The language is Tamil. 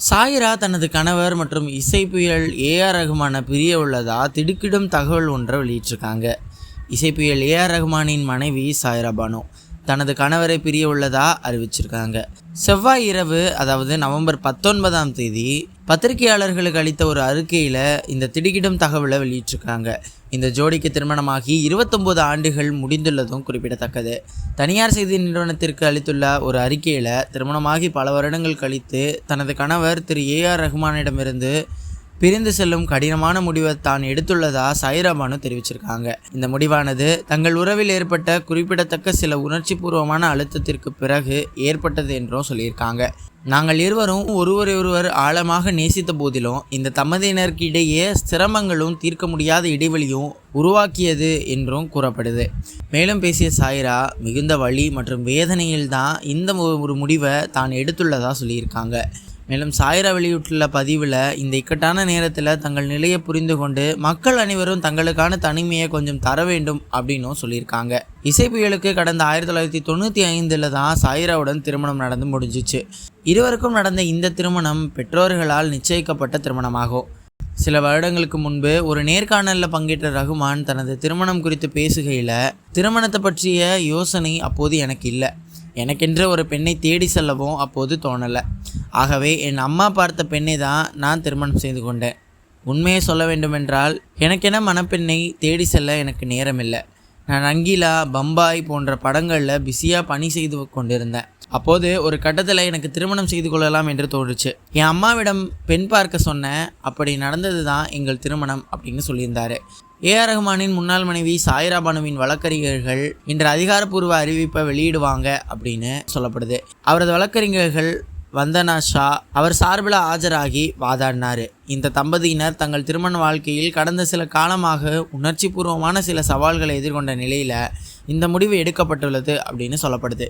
சாயிரா தனது கணவர் மற்றும் இசைப்புயல் ஏஆர் ரகுமான பிரிய உள்ளதா திடுக்கிடும் தகவல் ஒன்றை வெளியிட்டிருக்காங்க. இசைப்புயல் ஏஆர் ரகுமானின் மனைவி சாயிரா பானு தனது கணவரை பிரிய உள்ளதா அறிவிச்சிருக்காங்க. செவ்வாய் இரவு, அதாவது நவம்பர் 19ஆம் தேதி பத்திரிகையாளர்களுக்கு அளித்த ஒரு அறிக்கையில் இந்த திடுக்கிடும் தகவலை வெளியிட்டிருக்காங்க. இந்த ஜோடிக்கு திருமணமாகி 29 ஆண்டுகள் முடிந்துள்ளதும் குறிப்பிடத்தக்கது. தனியார் செய்தி நிறுவனத்திற்கு அளித்துள்ள ஒரு அறிக்கையில் திருமணமாகி பல வருடங்கள் கழித்து தனது கணவர் திரு ஏஆர் ரகுமானிடமிருந்து பிரிந்து செல்லும் கடினமான முடிவை தான் எடுத்துள்ளதா சாயிரா பானு தெரிவிச்சிருக்காங்க. இந்த முடிவானது தங்கள் உறவில் ஏற்பட்ட குறிப்பிடத்தக்க சில உணர்ச்சிபூர்வமான அழுத்தத்திற்கு பிறகு ஏற்பட்டது என்றும் சொல்லியிருக்காங்க. நாங்கள் இருவரும் ஒருவர் ஆழமாக நேசித்த போதிலும் இந்த தம்பதியினருக்கு இடையே சிரமங்களும் தீர்க்க முடியாத இடைவெளியும் உருவாக்கியது என்றும் கூறப்படுது. மேலும் பேசிய சாயிரா மிகுந்த வலி மற்றும் வேதனையில் தான் இந்த ஒரு முடிவை தான் எடுத்துள்ளதா சொல்லியிருக்காங்க. மேலும் சாயிரா வெளியிட்டுள்ள பதிவில் இந்த இக்கட்டான நேரத்தில் தங்கள் நிலையை புரிந்து கொண்டு மக்கள் அனைவரும் தங்களுக்கான தனிமையை கொஞ்சம் தர வேண்டும் அப்படின்னும் சொல்லியிருக்காங்க. இசைப்புயலுக்கு கடந்த 1995 தான் சாயிராவுடன் திருமணம் நடந்து முடிஞ்சிச்சு. இருவருக்கும் நடந்த இந்த திருமணம் பெற்றோர்களால் நிச்சயிக்கப்பட்ட திருமணமாகும். சில வருடங்களுக்கு முன்பு ஒரு நேர்காணலில் பங்கேற்ற ரகுமான் தனது திருமணம் குறித்து பேசுகையில், திருமணத்தை பற்றிய யோசனை அப்போது எனக்கு இல்லை, எனக்கென்று ஒரு பெண்ணை தேடி செல்லவும் அப்போது தோணலை. ஆகவே என் அம்மா பார்த்த பெண்ணை தான் நான் திருமணம் செய்து கொண்டேன். உண்மையை சொல்ல வேண்டுமென்றால் எனக்கென மணப்பெண்ணை தேடி செல்ல எனக்கு நேரமில்லை. நான் ரங்கீலா, பம்பாய் போன்ற படங்களில் பிஸியாக பணி செய்து கொண்டிருந்தேன். அப்போது ஒரு கட்டத்தில் எனக்கு திருமணம் செய்து கொள்ளலாம் என்று தோன்றுச்சு. என் அம்மாவிடம் பெண் பார்க்க சொன்னேன். அப்படி நடந்தது தான் எங்கள் திருமணம் அப்படின்னு சொல்லியிருந்தார். ஏஆர் ரகுமானின் முன்னாள் மனைவி சாயிரா பானுவின் வழக்கறிஞர்கள் இன்று அதிகாரப்பூர்வ அறிவிப்பை வெளியிடுவாங்க அப்படின்னு சொல்லப்படுது. அவரது வழக்கறிஞர்கள் வந்தனா ஷா அவர் சார்பில் ஆஜராகி வாதாடினார். இந்த தம்பதியினர் தங்கள் திருமண வாழ்க்கையில் கடந்த சில காலமாக உணர்ச்சி பூர்வமான சில சவால்களை எதிர்கொண்ட நிலையில் இந்த முடிவு எடுக்கப்பட்டுள்ளது அப்படின்னு சொல்லப்படுது.